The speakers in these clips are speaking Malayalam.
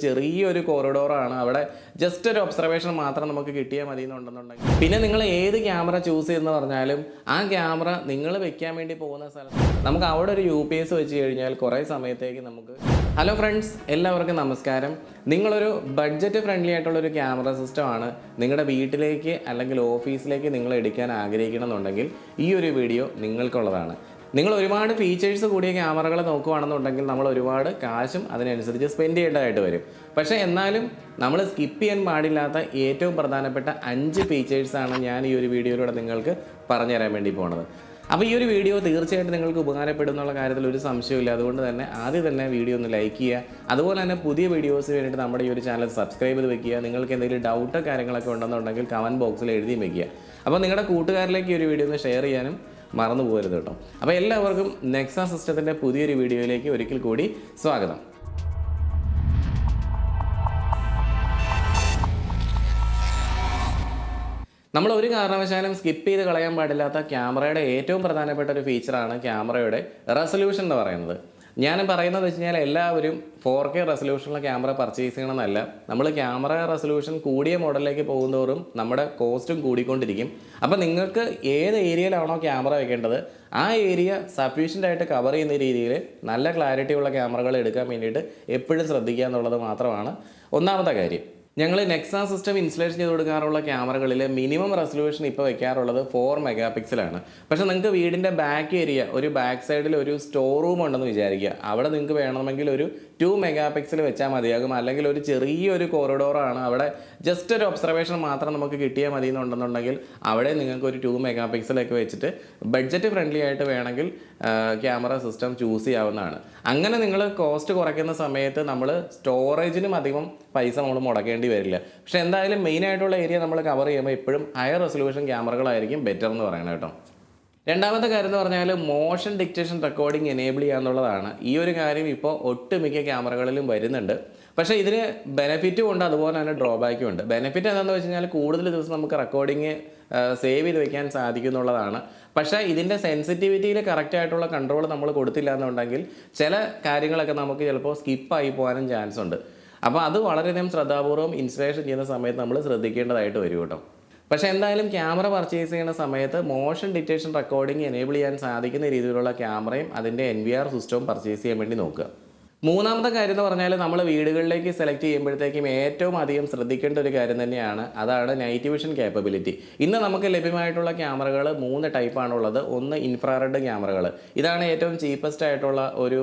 ചെറിയൊരു കോറിഡോറാണ് അവിടെ. ജസ്റ്റ് ഒരു ഒബ്സർവേഷൻ മാത്രം നമുക്ക് കിട്ടിയാൽ മതി എന്നുണ്ടെന്നുണ്ടെങ്കിൽ പിന്നെ നിങ്ങൾ ഏത് ക്യാമറ ചൂസ് ചെയ്യുന്ന പറഞ്ഞാലും ആ ക്യാമറ നിങ്ങൾ വെക്കാൻ വേണ്ടി പോകുന്ന സ്ഥലത്ത് നമുക്ക് അവിടെ ഒരു UPS വെച്ച് കഴിഞ്ഞാൽ കുറേ സമയത്തേക്ക് നമുക്ക്. ഹലോ ഫ്രണ്ട്സ്, എല്ലാവർക്കും നമസ്കാരം. നിങ്ങളൊരു ബഡ്ജറ്റ് ഫ്രണ്ട്ലി ആയിട്ടുള്ളൊരു ക്യാമറ സിസ്റ്റമാണ് നിങ്ങളുടെ വീട്ടിലേക്ക് അല്ലെങ്കിൽ ഓഫീസിലേക്ക് നിങ്ങൾ എടുക്കാൻ ആഗ്രഹിക്കണമെന്നുണ്ടെങ്കിൽ ഈ ഒരു വീഡിയോ നിങ്ങൾക്കുള്ളതാണ്. നിങ്ങൾ ഒരുപാട് ഫീച്ചേഴ്സ് കൂടിയ ക്യാമറകൾ നോക്കുകയാണെന്നുണ്ടെങ്കിൽ നമ്മൾ ഒരുപാട് കാശും അതിനനുസരിച്ച് സ്പെൻഡ് ചെയ്യേണ്ടതായിട്ട് വരും. പക്ഷേ എന്നാലും നമ്മൾ സ്കിപ്പ് ചെയ്യാൻ പാടില്ലാത്ത ഏറ്റവും പ്രധാനപ്പെട്ട 5 ഫീച്ചേഴ്സാണ് ഞാൻ ഈ ഒരു വീഡിയോയിലൂടെ നിങ്ങൾക്ക് പറഞ്ഞു തരാൻ വേണ്ടി പോകുന്നത്. അപ്പോൾ ഈ ഒരു വീഡിയോ തീർച്ചയായിട്ടും നിങ്ങൾക്ക് ഉപകാരപ്പെടും എന്നുള്ള കാര്യത്തിൽ ഒരു സംശയമില്ല. അതുകൊണ്ട് തന്നെ ആദ്യം തന്നെ വീഡിയോ ഒന്ന് ലൈക്ക് ചെയ്യുക. അതുപോലെ തന്നെ പുതിയ വീഡിയോസ് വേണ്ടിയിട്ട് നമ്മുടെ ഈ ഒരു ചാനൽ സബ്സ്ക്രൈബ് ചെയ്ത് വെക്കുക. നിങ്ങൾക്ക് എന്തെങ്കിലും ഡൗട്ടോ കാര്യങ്ങളൊക്കെ ഉണ്ടെന്നുണ്ടെങ്കിൽ കമൻറ്റ് ബോക്സിൽ എഴുതി വെക്കുക. അപ്പോൾ നിങ്ങളുടെ കൂട്ടുകാരിലേക്ക് ഈ ഒരു വീഡിയോ ഒന്ന് ഷെയർ ചെയ്യാനും മറന്നു പോകരുത് കേട്ടോ. അപ്പോൾ എല്ലാവർക്കും നെക്സ സിസ്റ്റത്തിൻ്റെ പുതിയൊരു വീഡിയോയിലേക്ക് ഒരിക്കൽ കൂടി സ്വാഗതം. നമ്മൾ ഒരു കാരണവശാലും സ്കിപ്പ് ചെയ്ത് കളയാൻ പാടില്ലാത്ത ക്യാമറയുടെ ഏറ്റവും പ്രധാനപ്പെട്ട ഒരു ഫീച്ചറാണ് ക്യാമറയുടെ റെസൊല്യൂഷൻ എന്ന് പറയുന്നത്. ഞാൻ പറയുന്നത് വെച്ച് കഴിഞ്ഞാൽ എല്ലാവരും 4K റെസൊല്യൂഷനുള്ള ക്യാമറ പർച്ചേസ് ചെയ്യണമെന്നല്ല. നമ്മൾ ക്യാമറ റെസൊല്യൂഷൻ കൂടിയ മോഡലിലേക്ക് പോകുന്നതോറും നമ്മുടെ കോസ്റ്റും കൂടിക്കൊണ്ടിരിക്കും. അപ്പോൾ നിങ്ങൾക്ക് ഏത് ഏരിയയിലാണോ ക്യാമറ വെക്കേണ്ടത് ആ ഏരിയ സഫീഷ്യൻ്റ് ആയിട്ട് കവർ ചെയ്യുന്ന രീതിയിൽ നല്ല ക്ലാരിറ്റിയുള്ള ക്യാമറകൾ എടുക്കാൻ വേണ്ടിയിട്ട് എപ്പോഴും ശ്രദ്ധിക്കുക എന്നുള്ളത് മാത്രമാണ് ഒന്നാമത്തെ കാര്യം. ഞങ്ങൾ നെക്സ സിസ്റ്റം ഇൻസ്റ്റലേഷൻ ചെയ്ത് കൊടുക്കാറുള്ള ക്യാമറകളിൽ മിനിമം റെസൊല്യൂഷൻ ഇപ്പോൾ വെക്കാറുള്ളത് 4 മെഗാപിക്സലാണ്. പക്ഷേ നിങ്ങൾക്ക് വീടിൻ്റെ ബാക്ക് ഏരിയ, ഒരു ബാക്ക് സൈഡിൽ ഒരു സ്റ്റോർ റൂം ഉണ്ടെന്ന് വിചാരിക്കുക. അവിടെ നിങ്ങൾക്ക് വേണമെങ്കിൽ ഒരു 2 മെഗാപിക്സൽ വെച്ചാൽ മതിയാകും. അല്ലെങ്കിൽ ഒരു ചെറിയൊരു കോറിഡോറാണ് അവിടെ, ജസ്റ്റ് ഒരു ഒബ്സർവേഷൻ മാത്രം നമുക്ക് കിട്ടിയാൽ മതി എന്നുണ്ടെന്നുണ്ടെങ്കിൽ അവിടെ നിങ്ങൾക്ക് ഒരു 2 മെഗാപിക്സലൊക്കെ വെച്ചിട്ട് ബഡ്ജറ്റ് ഫ്രണ്ട്ലി ആയിട്ട് വേണമെങ്കിൽ ക്യാമറ സിസ്റ്റം ചൂസ് ചെയ്യാവുന്നതാണ്. അങ്ങനെ നിങ്ങൾ കോസ്റ്റ് കുറയ്ക്കുന്ന സമയത്ത് നമ്മൾ സ്റ്റോറേജിനും അധികം പൈസ നമ്മൾ മുടക്കേണ്ടി വരില്ല. പക്ഷേ എന്തായാലും മെയിനായിട്ടുള്ള ഏരിയ നമ്മൾ കവർ ചെയ്യുമ്പോൾ എപ്പോഴും ഹയർ റെസൊല്യൂഷൻ ക്യാമറകളായിരിക്കും ബെറ്റർ എന്ന് പറയുന്നത് കേട്ടോ. രണ്ടാമത്തെ കാര്യം എന്ന് പറഞ്ഞാൽ മോഷൻ ഡിക്റ്റേഷൻ റെക്കോർഡിംഗ് എനേബിൾ ചെയ്യുക എന്നുള്ളതാണ്. ഈ ഒരു കാര്യം ഇപ്പോൾ ഒട്ടുമിക്ക ക്യാമറകളിലും വരുന്നുണ്ട്. പക്ഷേ ഇതിന് ബെനിഫിറ്റും ഉണ്ട്, അതുപോലെ തന്നെ ഡ്രോബാക്കും ഉണ്ട്. ബെനിഫിറ്റ് എന്താണെന്ന് വെച്ച് കഴിഞ്ഞാൽ കൂടുതൽ ദിവസം നമുക്ക് റെക്കോർഡിങ് സേവ് ചെയ്ത് വെക്കാൻ സാധിക്കും എന്നുള്ളതാണ്. പക്ഷേ ഇതിൻ്റെ സെൻസിറ്റിവിറ്റിയിൽ കറക്റ്റായിട്ടുള്ള കൺട്രോൾ നമ്മൾ കൊടുത്തില്ല എന്നുണ്ടെങ്കിൽ ചില കാര്യങ്ങളൊക്കെ നമുക്ക് ചിലപ്പോൾ സ്കിപ്പായി പോകാനും ചാൻസ് ഉണ്ട്. അപ്പോൾ അത് വളരെയധികം ശ്രദ്ധാപൂർവ്വം ഇൻസ്റ്റലേഷൻ ചെയ്യുന്ന സമയത്ത് നമ്മൾ ശ്രദ്ധിക്കേണ്ടതായിട്ട് വരും കേട്ടോ. പക്ഷേ എന്തായാലും ക്യാമറ പർച്ചേസ് ചെയ്യുന്ന സമയത്ത് മോഷൻ ഡിറ്റക്ഷൻ റെക്കോർഡിംഗ് എനേബിൾ ചെയ്യാൻ സാധിക്കുന്ന രീതിയിലുള്ള ക്യാമറയും അതിൻ്റെ NVR സിസ്റ്റവും പർച്ചേസ് ചെയ്യാൻ വേണ്ടി നോക്കുക. മൂന്നാമത്തെ കാര്യം എന്ന് പറഞ്ഞാൽ നമ്മൾ വീടുകളിലേക്ക് സെലക്ട് ചെയ്യുമ്പോഴത്തേക്കും ഏറ്റവും അധികം ശ്രദ്ധിക്കേണ്ട ഒരു കാര്യം തന്നെയാണ്, അതാണ് നൈറ്റ് വിഷൻ കേപ്പബിലിറ്റി. ഇന്ന് നമുക്ക് ലഭ്യമായിട്ടുള്ള ക്യാമറകൾ 3 ടൈപ്പാണുള്ളത്. ഒന്ന് ഇൻഫ്രാറെഡ് ക്യാമറകൾ, ഇതാണ് ഏറ്റവും ചീപ്പസ്റ്റ് ആയിട്ടുള്ള ഒരു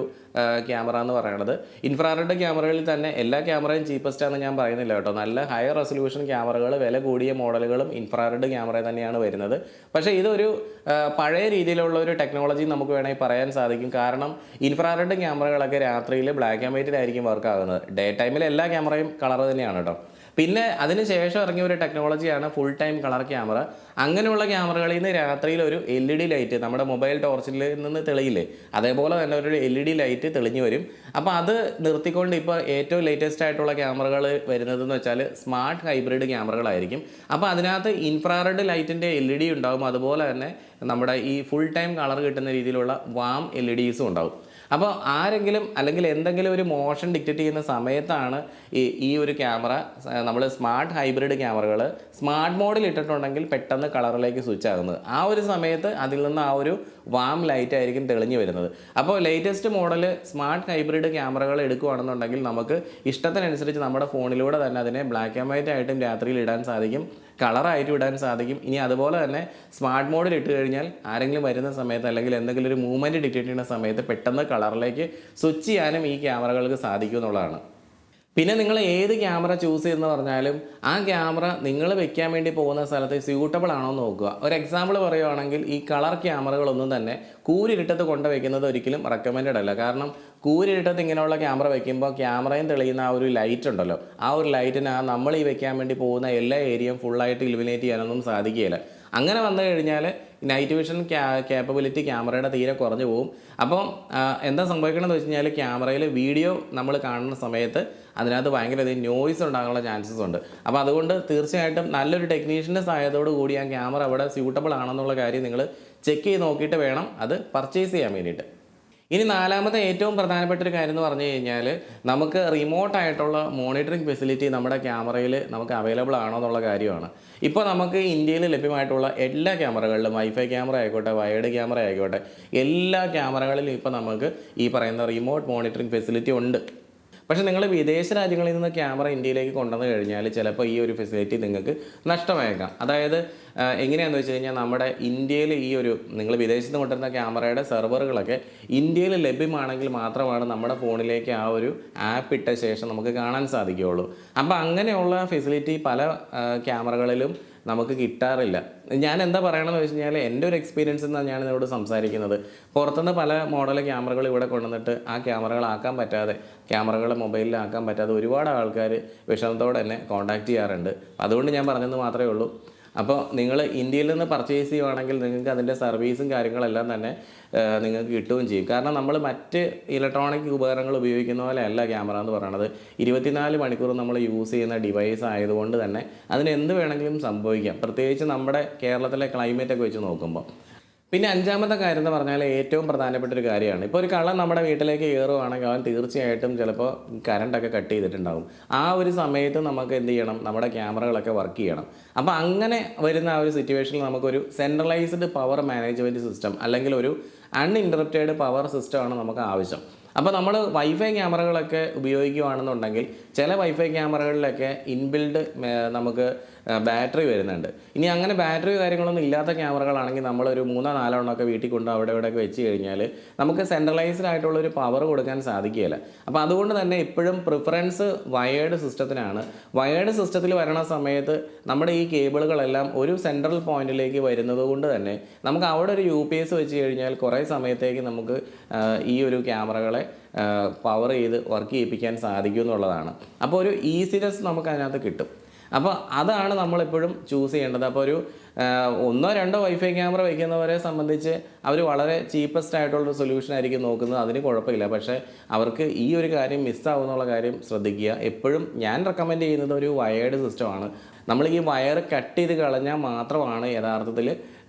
ക്യാമറ എന്ന് പറയുന്നത്. ഇൻഫ്രാറെഡ് ക്യാമറകളിൽ തന്നെ എല്ലാ ക്യാമറയും ചീപ്പസ്റ്റ് ആണെന്ന് ഞാൻ പറയുന്നില്ല കേട്ടോ. നല്ല ഹയർ റെസൊല്യൂഷൻ ക്യാമറകൾ, വില കൂടിയ മോഡലുകളും ഇൻഫ്രാറെഡ് ക്യാമറ തന്നെയാണ് വരുന്നത്. പക്ഷേ ഇതൊരു പഴയ രീതിയിലുള്ള ഒരു ടെക്നോളജി നമുക്ക് വേണമെങ്കിൽ പറയാൻ സാധിക്കും. കാരണം ഇൻഫ്രാറെഡ് ക്യാമറകളൊക്കെ രാത്രിയിൽ ബ്ലാക്ക് ആൻഡ് വൈറ്റിലായിരിക്കും വർക്ക് ആകുന്നത്. ഡേ ടൈമിൽ എല്ലാ ക്യാമറയും കളർ തന്നെയാണ് കേട്ടോ. പിന്നെ അതിന് ശേഷം ഇറങ്ങിയ ഒരു ടെക്നോളജിയാണ് ഫുൾ ടൈം കളർ ക്യാമറ. അങ്ങനെയുള്ള ക്യാമറകളിൽ നിന്ന് രാത്രിയിൽ ഒരു LED ലൈറ്റ്, നമ്മുടെ മൊബൈൽ ടോർച്ചിൽ നിന്ന് തെളിയില്ലേ, അതേപോലെ തന്നെ ഒരു LED ലൈറ്റ് തെളിഞ്ഞു വരും. അപ്പോൾ അത് നിർത്തിക്കൊണ്ട് ഇപ്പോൾ ഏറ്റവും ലേറ്റസ്റ്റ് ആയിട്ടുള്ള ക്യാമറകൾ വരുന്നതെന്ന് വെച്ചാൽ സ്മാർട്ട് ഹൈബ്രിഡ് ക്യാമറകളായിരിക്കും. അപ്പോൾ അതിനകത്ത് ഇൻഫ്രാറെഡ് ലൈറ്റിൻ്റെ LED ഉണ്ടാകും, അതുപോലെ തന്നെ നമ്മുടെ ഈ ഫുൾ ടൈം കളർ കിട്ടുന്ന രീതിയിലുള്ള വാം LEDസും ഉണ്ടാകും. അപ്പോൾ ആരെങ്കിലും അല്ലെങ്കിൽ എന്തെങ്കിലും ഒരു മോഷൻ ഡിക്റ്റേറ്റ് ചെയ്യുന്ന സമയത്താണ് ഈ ഒരു ക്യാമറ, നമ്മൾ സ്മാർട്ട് ഹൈബ്രിഡ് ക്യാമറകൾ സ്മാർട്ട് മോഡിൽ ഇട്ടിട്ടുണ്ടെങ്കിൽ പെട്ടെന്ന് കളറിലേക്ക് സ്വിച്ച് ആകുന്നത്. ആ ഒരു സമയത്ത് അതിൽ നിന്ന് ആ ഒരു വാം ലൈറ്റ് ആയിരിക്കും തെളിഞ്ഞു വരുന്നത്. അപ്പോൾ ലേറ്റസ്റ്റ് മോഡൽ സ്മാർട്ട് ഹൈബ്രിഡ് ക്യാമറകൾ എടുക്കുകയാണെന്നുണ്ടെങ്കിൽ നമുക്ക് ഇഷ്ടത്തിനനുസരിച്ച് നമ്മുടെ ഫോണിലൂടെ തന്നെ അതിനെ ബ്ലാക്ക് ആൻഡ് വൈറ്റ് ആയിട്ടും രാത്രിയിൽ ഇടാൻ സാധിക്കും, കളറായിട്ട് ഇടാൻ സാധിക്കും. ഇനി അതുപോലെ തന്നെ സ്മാർട്ട് മോഡിൽ ഇട്ട് കഴിഞ്ഞാൽ ആരെങ്കിലും വരുന്ന സമയത്ത് അല്ലെങ്കിൽ എന്തെങ്കിലും ഒരു മൂവ്മെൻറ്റ് ഡിറ്റക്റ്റ് ചെയ്യുന്ന സമയത്ത് പെട്ടെന്ന് കളറിലേക്ക് സ്വിച്ച് ചെയ്യാനും ഈ ക്യാമറകൾക്ക് സാധിക്കും എന്നുള്ളതാണ്. പിന്നെ നിങ്ങൾ ഏത് ക്യാമറ ചൂസ് ചെയ്യുന്ന പറഞ്ഞാലും ആ ക്യാമറ നിങ്ങൾ വെക്കാൻ വേണ്ടി പോകുന്ന സ്ഥലത്ത് സ്യൂട്ടബിൾ ആണോ എന്ന് നോക്കുക. ഒരു എക്സാമ്പിൾ പറയുകയാണെങ്കിൽ ഈ കളർ ക്യാമറകളൊന്നും തന്നെ കൂരിരുട്ടത്ത് കൊണ്ടുവയ്ക്കുന്നത് ഒരിക്കലും റെക്കമെൻഡഡ് അല്ല. കാരണം കൂരിരുട്ടത്ത് ഇങ്ങനെയുള്ള ക്യാമറ വെക്കുമ്പോൾ ക്യാമറയും തെളിയുന്ന ആ ഒരു ലൈറ്റ് ഉണ്ടല്ലോ, ആ ഒരു ലൈറ്റിന് നമ്മൾ ഈ വെക്കാൻ വേണ്ടി പോകുന്ന എല്ലാ ഏരിയയും ഫുള്ളായിട്ട് ഇലുമിനേറ്റ് ചെയ്യാനൊന്നും സാധിക്കുകയില്ല. അങ്ങനെ വന്നു കഴിഞ്ഞാൽ നൈറ്റ് വിഷൻ കേപ്പബിലിറ്റി ക്യാമറയുടെ തീരെ കുറഞ്ഞു പോകും. അപ്പം എന്താ സംഭവിക്കണമെന്ന് വെച്ച് കഴിഞ്ഞാൽ ക്യാമറയിൽ വീഡിയോ നമ്മൾ കാണുന്ന സമയത്ത് അതിനകത്ത് ഭയങ്കരധികം നോയ്സ് ഉണ്ടാകാനുള്ള ചാൻസസ് ഉണ്ട്. അപ്പോൾ അതുകൊണ്ട് തീർച്ചയായിട്ടും നല്ലൊരു ടെക്നീഷ്യൻ്റെ സഹായത്തോടു കൂടി ആ ക്യാമറ അവിടെ സ്യൂട്ടബിൾ ആണെന്നുള്ള കാര്യം നിങ്ങൾ ചെക്ക് ചെയ്ത് നോക്കിയിട്ട് വേണം അത് പർച്ചേസ് ചെയ്യാൻ വേണ്ടിയിട്ട്. ഇനി നാലാമത്തെ ഏറ്റവും പ്രധാനപ്പെട്ട ഒരു കാര്യം എന്ന് പറഞ്ഞു കഴിഞ്ഞാൽ നമുക്ക് റിമോട്ടായിട്ടുള്ള മോണിറ്ററിംഗ് ഫെസിലിറ്റി നമ്മുടെ ക്യാമറയിൽ നമുക്ക് അവൈലബിൾ ആണോ എന്നുള്ള കാര്യമാണ്. ഇപ്പോൾ നമുക്ക് ഇന്ത്യയിൽ ലഭ്യമായിട്ടുള്ള എല്ലാ ക്യാമറകളിലും വൈഫൈ ക്യാമറ ആയിക്കോട്ടെ, വയേർഡ് ക്യാമറ ആയിക്കോട്ടെ, എല്ലാ ക്യാമറകളിലും ഇപ്പോൾ നമുക്ക് ഈ പറയുന്ന റിമോട്ട് മോണിറ്ററിംഗ് ഫെസിലിറ്റി ഉണ്ട്. പക്ഷേ നിങ്ങൾ വിദേശ രാജ്യങ്ങളിൽ നിന്ന് ക്യാമറ ഇന്ത്യയിലേക്ക് കൊണ്ടുവന്ന് കഴിഞ്ഞാൽ ചിലപ്പോൾ ഈ ഒരു ഫെസിലിറ്റി നിങ്ങൾക്ക് നഷ്ടമായേക്കാം. അതായത് എങ്ങനെയാണെന്ന് വെച്ച് കഴിഞ്ഞാൽ നമ്മുടെ ഇന്ത്യയിൽ ഈ ഒരു നിങ്ങൾ വിദേശത്ത് നിന്ന് കൊണ്ടുവരുന്ന ക്യാമറയുടെ സെർവറുകളൊക്കെ ഇന്ത്യയിൽ ലഭ്യമാണെങ്കിൽ മാത്രമാണ് നമ്മുടെ ഫോണിലേക്ക് ആ ഒരു ആപ്പ് ഇട്ട ശേഷം നമുക്ക് കാണാൻ സാധിക്കുകയുള്ളൂ. അപ്പോൾ അങ്ങനെയുള്ള ഫെസിലിറ്റി പല ക്യാമറകളിലും നമുക്ക് കിട്ടാറില്ല. ഞാൻ എന്താ പറയണമെന്ന് വെച്ച് കഴിഞ്ഞാൽ എൻ്റെ ഒരു എക്സ്പീരിയൻസിൽ നിന്നാണ് ഞാൻ ഇതിനോട് സംസാരിക്കുന്നത്. പുറത്തുനിന്ന് പല മോഡൽ ക്യാമറകൾ ഇവിടെ കൊണ്ടുവന്നിട്ട് ആ ക്യാമറകളാക്കാൻ പറ്റാതെ, ക്യാമറകളെ മൊബൈലിലാക്കാൻ പറ്റാതെ ഒരുപാട് ആൾക്കാർ വിഷമത്തോടെ എന്നെ കോൺടാക്റ്റ് ചെയ്യാറുണ്ട്. അതുകൊണ്ട് ഞാൻ പറഞ്ഞെന്ന് മാത്രമേ ഉള്ളൂ. അപ്പോൾ നിങ്ങൾ ഇന്ത്യയിൽ നിന്ന് പർച്ചേസ് ചെയ്യുകയാണെങ്കിൽ നിങ്ങൾക്ക് അതിൻ്റെ സർവീസും കാര്യങ്ങളെല്ലാം തന്നെ നിങ്ങൾക്ക് കിട്ടുകയും ചെയ്യും. കാരണം നമ്മൾ മറ്റ് ഇലക്ട്രോണിക് ഉപകരണങ്ങൾ ഉപയോഗിക്കുന്ന പോലെ അല്ല ക്യാമറ എന്ന് പറയുന്നത്. 24 മണിക്കൂർ നമ്മൾ യൂസ് ചെയ്യുന്ന ഡിവൈസ് ആയതുകൊണ്ട് തന്നെ അതിന് എന്ത് വേണമെങ്കിലും സംഭവിക്കാം, പ്രത്യേകിച്ച് നമ്മുടെ കേരളത്തിലെ ക്ലൈമറ്റൊക്കെ വെച്ച് നോക്കുമ്പോൾ. പിന്നെ അഞ്ചാമത്തെ കാര്യം എന്ന് പറഞ്ഞാൽ ഏറ്റവും പ്രധാനപ്പെട്ട ഒരു കാര്യമാണ്. ഇപ്പോൾ ഒരു കള്ളൻ നമ്മുടെ വീട്ടിലേക്ക് കയറുവാണെങ്കിൽ അവൻ തീർച്ചയായിട്ടും ചിലപ്പോൾ കറണ്ടൊക്കെ കട്ട് ചെയ്തിട്ടുണ്ടാകും. ആ ഒരു സമയത്ത് നമുക്ക് എന്ത് ചെയ്യണം, നമ്മുടെ ക്യാമറകളൊക്കെ വർക്ക് ചെയ്യണം. അപ്പോൾ അങ്ങനെ വരുന്ന ആ ഒരു സിറ്റുവേഷനിൽ നമുക്കൊരു സെൻട്രലൈസ്ഡ് പവർ മാനേജ്മെൻറ്റ് സിസ്റ്റം അല്ലെങ്കിൽ ഒരു അൺഇൻറ്ററപ്റ്റഡ് പവർ സിസ്റ്റമാണ് നമുക്ക് ആവശ്യം. അപ്പോൾ നമ്മൾ വൈഫൈ ക്യാമറകളൊക്കെ ഉപയോഗിക്കുകയാണെന്നുണ്ടെങ്കിൽ ചില വൈഫൈ ക്യാമറകളിലൊക്കെ ഇൻബിൽഡ് നമുക്ക് ബാറ്ററി വരുന്നുണ്ട്. ഇനി അങ്ങനെ ബാറ്ററി കാര്യങ്ങളൊന്നും ഇല്ലാത്ത ക്യാമറകളാണെങ്കിൽ നമ്മളൊരു 3-4 എണ്ണമൊക്കെ വീട്ടിൽ കൊണ്ട് അവിടെ ഇവിടെയൊക്കെ വെച്ച് കഴിഞ്ഞാൽ നമുക്ക് സെൻട്രലൈസ്ഡ് ആയിട്ടുള്ളൊരു പവർ കൊടുക്കാൻ സാധിക്കുകയില്ല. അപ്പോൾ അതുകൊണ്ട് തന്നെ എപ്പോഴും പ്രിഫറൻസ് വയേർഡ് സിസ്റ്റത്തിനാണ്. വയേർഡ് സിസ്റ്റത്തിൽ വരണ സമയത്ത് നമ്മുടെ ഈ കേബിളുകളെല്ലാം ഒരു സെൻട്രൽ പോയിന്റിലേക്ക് വരുന്നത് കൊണ്ട് തന്നെ നമുക്ക് അവിടെ ഒരു UPS വെച്ച് കഴിഞ്ഞാൽ കുറേ സമയത്തേക്ക് നമുക്ക് ഈ ഒരു ക്യാമറകളെ പവർ ചെയ്ത് വർക്ക് ചെയ്യിപ്പിക്കാൻ സാധിക്കും എന്നുള്ളതാണ്. അപ്പോൾ ഒരു ഈസിനെസ് നമുക്ക് അതിനകത്ത് കിട്ടും. അപ്പോൾ അതാണ് നമ്മളെപ്പോഴും ചൂസ് ചെയ്യേണ്ടത്. അപ്പോൾ ഒരു 1-2 വൈഫൈ ക്യാമറ വയ്ക്കുന്നവരെ സംബന്ധിച്ച് അവർ വളരെ ചീപ്പസ്റ്റ് ആയിട്ടുള്ളൊരു സൊല്യൂഷൻ ആയിരിക്കും നോക്കുന്നത്. അതിന് കുഴപ്പമില്ല. പക്ഷേ അവർക്ക് ഈ ഒരു കാര്യം മിസ്സാവുന്നുള്ള കാര്യം ശ്രദ്ധിക്കുക. എപ്പോഴും ഞാൻ റെക്കമെൻഡ് ചെയ്യുന്നത് ഒരു വയേർഡ് സിസ്റ്റമാണ്. നമ്മൾ ഈ വയർ കട്ട് ചെയ്ത് കളഞ്ഞാൽ മാത്രമാണ് യഥാർത്ഥത്തിൽ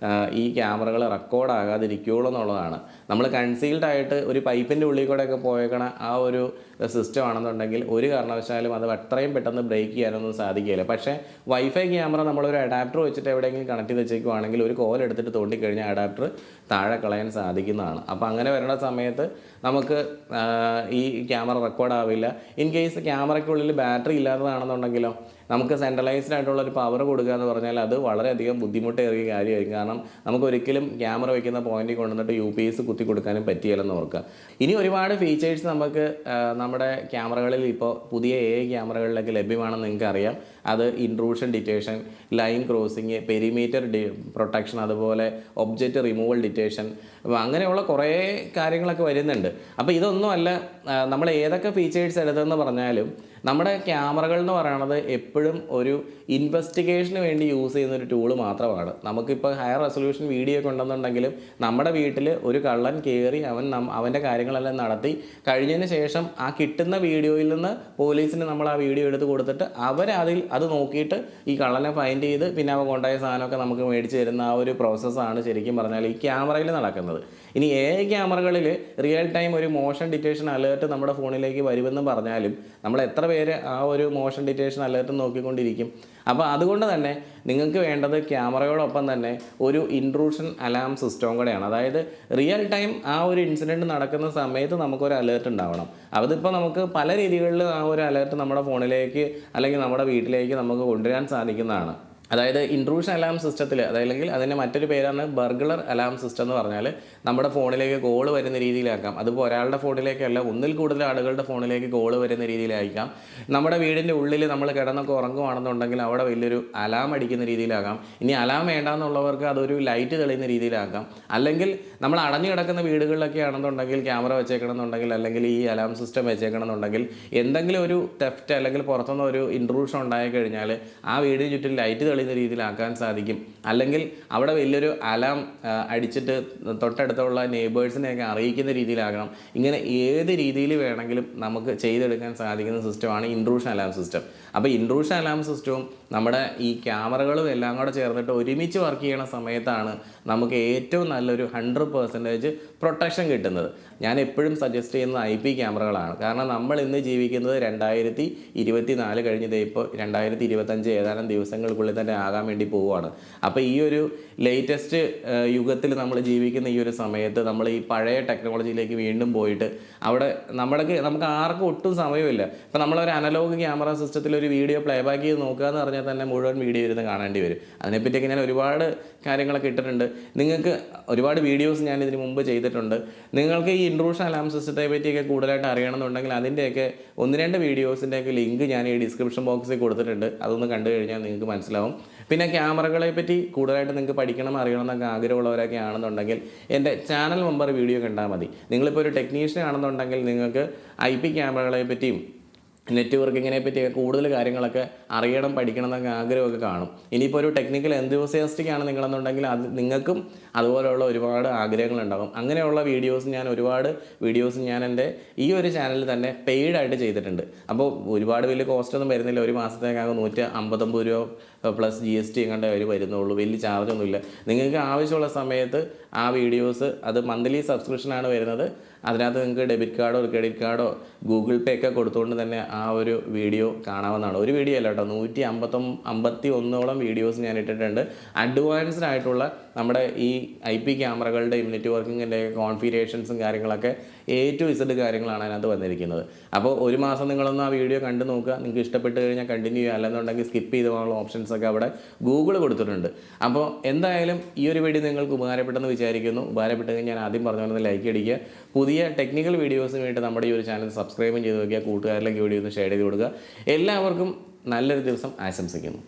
ഈ ക്യാമറകൾ റെക്കോർഡ് ആകാതിരിക്കുകയുള്ളൂ എന്നുള്ളതാണ്. നമ്മൾ കൺസീൽഡ് ആയിട്ട് ഒരു പൈപ്പിൻ്റെ ഉള്ളിൽ കൂടെയൊക്കെ പോയേക്കണ ആ ഒരു സിസ്റ്റം ആണെന്നുണ്ടെങ്കിൽ ഒരു കാരണവശാലും അത് അത്രയും പെട്ടെന്ന് ബ്രേക്ക് ചെയ്യാനൊന്നും സാധിക്കില്ല. പക്ഷേ വൈഫൈ ക്യാമറ നമ്മളൊരു അഡാപ്റ്റർ വെച്ചിട്ട് എവിടെയെങ്കിലും കണക്ട് ചെയ്ത് വെച്ചേക്കുവാണെങ്കിൽ ഒരു കോൽ എടുത്തിട്ട് തോണ്ടിക്കഴിഞ്ഞാൽ അഡാപ്റ്റർ താഴെ കളയാൻ സാധിക്കുന്നതാണ്. അപ്പോൾ അങ്ങനെ വരുന്ന സമയത്ത് നമുക്ക് ഈ ക്യാമറ റെക്കോർഡ് ആവില്ല. ഇൻ കേസ് ക്യാമറയ്ക്കുള്ളിൽ ബാറ്ററി ഇല്ലാത്തതാണെന്നുണ്ടെങ്കിലോ നമുക്ക് സെൻട്രലൈസ്ഡ് ആയിട്ടുള്ളൊരു പവർ കൊടുക്കുക എന്ന് പറഞ്ഞാൽ അത് വളരെയധികം ബുദ്ധിമുട്ടേറിയ കാര്യമായിരിക്കും. കാരണം നമുക്ക് ഒരിക്കലും ക്യാമറ വയ്ക്കുന്ന പോയിന്റിൽ കൊണ്ടുവന്നിട്ട് UPS കുത്തി കൊടുക്കാനും പറ്റിയില്ലെന്ന് ഓർക്കുക. ഇനി ഒരുപാട് ഫീച്ചേഴ്സ് നമുക്ക് നമ്മുടെ ക്യാമറകളിൽ ഇപ്പോൾ പുതിയ AI ക്യാമറകളിലൊക്കെ ലഭ്യമാണെന്ന് നിങ്ങൾക്ക് അറിയാം. അത് intrusion detection, line crossing, perimeter protection, അതുപോലെ ഒബ്ജക്റ്റ് റിമൂവൽ ഡിറ്റക്ഷൻ, അങ്ങനെയുള്ള കുറേ കാര്യങ്ങളൊക്കെ വരുന്നുണ്ട്. അപ്പോൾ ഇതൊന്നുമല്ല നമ്മൾ ഏതൊക്കെ ഫീച്ചേഴ്സ് എടുത്തതെന്ന് പറഞ്ഞാലും നമ്മുടെ ക്യാമറകൾ എന്ന് പറയുന്നത് എപ്പോഴും ഒരു ഇൻവെസ്റ്റിഗേഷന് വേണ്ടി യൂസ് ചെയ്യുന്ന ഒരു ടൂള് മാത്രമാണ്. നമുക്കിപ്പോൾ ഹയർ റെസൊല്യൂഷൻ വീഡിയോ ഒക്കെ ഉണ്ടെന്നുണ്ടെങ്കിലും നമ്മുടെ വീട്ടിൽ ഒരു കള്ളൻ കയറി അവൻ്റെ കാര്യങ്ങളെല്ലാം നടത്തി കഴിഞ്ഞതിന് ശേഷം ആ കിട്ടുന്ന വീഡിയോയിൽ നിന്ന് പോലീസിന് നമ്മൾ ആ വീഡിയോ എടുത്ത് കൊടുത്തിട്ട് അത് നോക്കിയിട്ട് ഈ കള്ളനെ ഫൈൻഡ് ചെയ്ത് പിന്നെ അവൻ കൊണ്ടുപോയ സാധനമൊക്കെ നമുക്ക് മേടിച്ച് തരുന്ന ആ ഒരു പ്രോസസ്സാണ് ശരിക്കും പറഞ്ഞാൽ ഈ ക്യാമറയിൽ നടക്കുന്നത്. ഇനി AI ക്യാമറകളിൽ റിയൽ ടൈം ഒരു മോഷൻ ഡിറ്റക്ഷൻ അലേർട്ട് നമ്മുടെ ഫോണിലേക്ക് വരുമെന്ന് പറഞ്ഞാലും നമ്മൾ എത്ര പേര് ആ ഒരു മോഷൻ ഡിറ്റക്ഷൻ അലേർട്ട് നോക്കിക്കൊണ്ടിരിക്കും? അപ്പോൾ അതുകൊണ്ട് തന്നെ നിങ്ങൾക്ക് വേണ്ടത് ക്യാമറയോടൊപ്പം തന്നെ ഒരു ഇൻട്രൂഷൻ അലാം സിസ്റ്റവും കൂടെയാണ്. അതായത് റിയൽ ടൈം ആ ഒരു ഇൻസിഡൻറ്റ് നടക്കുന്ന സമയത്ത് നമുക്കൊരു അലേർട്ട് ഉണ്ടാവണം. അതിപ്പോൾ നമുക്ക് പല രീതികളിൽ ആ ഒരു അലേർട്ട് നമ്മുടെ ഫോണിലേക്ക് അല്ലെങ്കിൽ നമ്മുടെ വീട്ടിലേക്ക് നമുക്ക് കൊണ്ടുവരാൻ സാധിക്കുന്നതാണ്. അതായത് ഇൻട്രൂഷൻ അലാം സിസ്റ്റത്തിൽ അതല്ലെങ്കിൽ അതിൻ്റെ മറ്റൊരു പേരാണ് ബർഗ്ലർ അലാം സിസ്റ്റം എന്ന് പറഞ്ഞാൽ നമ്മുടെ ഫോണിലേക്ക് കോൾ വരുന്ന രീതിയിലാക്കാം. അതിപ്പോൾ ഒരാളുടെ ഫോണിലേക്കല്ല, ഒന്നിൽ കൂടുതൽ ആളുകളുടെ ഫോണിലേക്ക് കോൾ വരുന്ന രീതിയിലായിരിക്കാം. നമ്മുടെ വീടിൻ്റെ ഉള്ളിൽ നമ്മൾ കിടന്നൊക്കെ ഉറങ്ങുവാണെന്നുണ്ടെങ്കിൽ അവിടെ വലിയൊരു അലാം അടിക്കുന്ന രീതിയിലാകാം. ഇനി അലാം വേണ്ടാന്നുള്ളവർക്ക് അതൊരു ലൈറ്റ് തെളിയുന്ന രീതിയിലാക്കാം. അല്ലെങ്കിൽ നമ്മൾ അടഞ്ഞു കിടക്കുന്ന വീടുകളിലൊക്കെ ആണെന്നുണ്ടെങ്കിൽ ക്യാമറ വെച്ചേക്കണമെന്നുണ്ടെങ്കിൽ അല്ലെങ്കിൽ ഈ അലാം സിസ്റ്റം വെച്ചേക്കണമെന്നുണ്ടെങ്കിൽ എന്തെങ്കിലും ഒരു തെഫ്റ്റ് അല്ലെങ്കിൽ പുറത്തുനിന്ന് ഒരു ഇൻട്രൂഷൻ ഉണ്ടായി കഴിഞ്ഞാൽ ആ വീടിന് ചുറ്റും ലൈറ്റ് തെളിയുന്ന രീതിയിലാക്കാൻ സാധിക്കും. അല്ലെങ്കിൽ അവിടെ വലിയൊരു അലാം അടിച്ചിട്ട് തൊട്ടടുത്തുള്ള നെയ്ബേഴ്സിനെയൊക്കെ അറിയിക്കുന്ന രീതിയിലാകണം. ഇങ്ങനെ ഏത് രീതിയിൽ വേണമെങ്കിലും നമുക്ക് ചെയ്തെടുക്കാൻ സാധിക്കുന്ന സിസ്റ്റമാണ് ഇൻട്രൂഷൻ അലാം സിസ്റ്റം. അപ്പോൾ ഇൻട്രൂഷൻ അലാം സിസ്റ്റവും നമ്മുടെ ഈ ക്യാമറകളും എല്ലാം കൂടെ ചേർന്നിട്ട് ഒരുമിച്ച് വർക്ക് ചെയ്യണ സമയത്താണ് നമുക്ക് ഏറ്റവും നല്ലൊരു 100% പ്രൊട്ടക്ഷൻ കിട്ടുന്നത്. ഞാൻ എപ്പോഴും സജസ്റ്റ് ചെയ്യുന്നത് IP ക്യാമറകളാണ്. കാരണം നമ്മൾ ഇന്ന് ജീവിക്കുന്നത് 2024 കഴിഞ്ഞത്, ഇപ്പോൾ 2025 ഏതാനും ദിവസങ്ങൾക്കുള്ളിൽ തന്നെ ആകാൻ വേണ്ടി പോവുകയാണ്. അപ്പോൾ ഈ ഒരു ലേറ്റസ്റ്റ് യുഗത്തിൽ നമ്മൾ ജീവിക്കുന്ന ഈ ഒരു സമയത്ത് നമ്മൾ ഈ പഴയ ടെക്നോളജിയിലേക്ക് വീണ്ടും പോയിട്ട് അവിടെ നമുക്ക് ആർക്കും ഒട്ടും സമയമില്ല. ഇപ്പോൾ നമ്മളൊരു അനലോഗ് ക്യാമറ സിസ്റ്റത്തിൽ ഒരു വീഡിയോ പ്ലേബാക്ക് ചെയ്ത് നോക്കുക എന്ന് പറഞ്ഞാൽ തന്നെ മുഴുവൻ വീഡിയോ ഇരുന്ന് കാണേണ്ടി വരും. അതിനെപ്പറ്റിയൊക്കെ ഞാൻ ഒരുപാട് കാര്യങ്ങളൊക്കെ ഇട്ടിട്ടുണ്ട്. നിങ്ങൾക്ക് ഒരുപാട് വീഡിയോസ് ഞാൻ ഇതിന് മുമ്പ് ചെയ്തിട്ടുണ്ട്. നിങ്ങൾക്ക് ഈ ഇൻട്രൂഷൻ അലാം സിസ്റ്റത്തെ പറ്റിയൊക്കെ കൂടുതലായിട്ട് അറിയണമെന്നുണ്ടെങ്കിൽ അതിൻ്റെയൊക്കെ 1-2 വീഡിയോസിൻ്റെയൊക്കെ ലിങ്ക് ഞാൻ ഈ ഡിസ്ക്രിപ്ഷൻ ബോക്സിൽ കൊടുത്തിട്ടുണ്ട്. അതൊന്ന് കണ്ടു കഴിഞ്ഞാൽ നിങ്ങൾക്ക് മനസ്സിലാവും. പിന്നെ ക്യാമറകളെ പറ്റി കൂടുതലായിട്ട് നിങ്ങൾക്ക് പഠിക്കണം അറിയണം എന്നൊക്കെ ആഗ്രഹമുള്ളവരൊക്കെ ആണെന്നുണ്ടെങ്കിൽ എൻ്റെ ചാനൽ മെമ്പർ വീഡിയോ കണ്ടാൽ മതി. നിങ്ങളിപ്പോൾ ഒരു ടെക്നീഷ്യൻ ആണെന്നുണ്ടെങ്കിൽ നിങ്ങൾക്ക് IP ക്യാമറകളെ പറ്റിയും നെറ്റ്വർക്കിങ്ങിനെ പറ്റിയൊക്കെ കൂടുതൽ കാര്യങ്ങളൊക്കെ അറിയണം പഠിക്കണം എന്നൊക്കെ ആഗ്രഹമൊക്കെ കാണും. ഇനിയിപ്പോൾ ഒരു ടെക്നിക്കൽ എന്തൂസിയാസ്റ്റിക് ആണ് നിങ്ങളെന്നുണ്ടെങ്കിൽ അത് നിങ്ങൾക്കും അതുപോലെയുള്ള ഒരുപാട് ആഗ്രഹങ്ങളുണ്ടാകും. അങ്ങനെയുള്ള ഒരുപാട് വീഡിയോസ് ഞാൻ എൻ്റെ ഈ ഒരു ചാനലിൽ തന്നെ പെയ്ഡായിട്ട് ചെയ്തിട്ടുണ്ട്. അപ്പോൾ ഒരുപാട് വലിയ കോസ്റ്റൊന്നും വരുന്നില്ല. ഒരു മാസത്തേക്കാകെ 159 രൂപ പ്ലസ് GST എങ്ങാണ്ടേ അവർ വരുന്നുള്ളൂ. വലിയ ചാർജൊന്നുമില്ല. നിങ്ങൾക്ക് ആവശ്യമുള്ള സമയത്ത് ആ വീഡിയോസ് അത് മന്ത്ലി സബ്സ്ക്രിപ്ഷനാണ് വരുന്നത്. അതിനകത്ത് നിങ്ങൾക്ക് ഡെബിറ്റ് കാർഡോ ക്രെഡിറ്റ് കാർഡോ ഗൂഗിൾ പേ ഒക്കെ കൊടുത്തുകൊണ്ട് തന്നെ ആ ഒരു വീഡിയോ കാണാവുന്നതാണ്. ഒരു വീഡിയോ അല്ല കേട്ടോ, 151 വീഡിയോസ് ഞാൻ ഇട്ടിട്ടുണ്ട്. അഡ്വാൻസ്ഡ് ആയിട്ടുള്ള നമ്മുടെ ഈ IP ക്യാമറകളുടെയും നെറ്റ്വർക്കിങ്ങിൻ്റെ കോൺഫിഗറേഷൻസും കാര്യങ്ങളൊക്കെ A to Z കാര്യങ്ങളാണ് അതിനകത്ത് വന്നിരിക്കുന്നത്. അപ്പോൾ ഒരു മാസം നിങ്ങളൊന്ന് ആ വീഡിയോ കണ്ടു നോക്കുക. നിങ്ങൾക്ക് ഇഷ്ടപ്പെട്ട് കഴിഞ്ഞാൽ കണ്ടിന്യൂ ചെയ്യുക, അല്ലെന്നുണ്ടെങ്കിൽ സ്കിപ്പ് ചെയ്ത് പോകാനുള്ള ഓപ്ഷൻസൊക്കെ അവിടെ ഗൂഗിൾ കൊടുത്തിട്ടുണ്ട്. അപ്പോൾ എന്തായാലും ഈ ഒരു വീഡിയോ നിങ്ങൾക്ക് ഉപകാരപ്പെട്ടെന്ന് വിചാരിക്കുന്നു. ഉപകാരപ്പെട്ടെങ്കിൽ ഞാൻ ആദ്യം പറഞ്ഞ ലൈക്ക് അടിക്കുക. പുതിയ ടെക്നിക്കൽ വീഡിയോസിന് വേണ്ടി നമ്മുടെ ഈ ഒരു ചാനൽ സബ്സ്ക്രൈബും ചെയ്ത് നോക്കുക. കൂട്ടുകാരിലേക്ക് വീഡിയോ ഒന്ന് ഷെയർ ചെയ്ത് കൊടുക്കുക. എല്ലാവർക്കും നല്ലൊരു ദിവസം ആശംസിക്കുന്നു.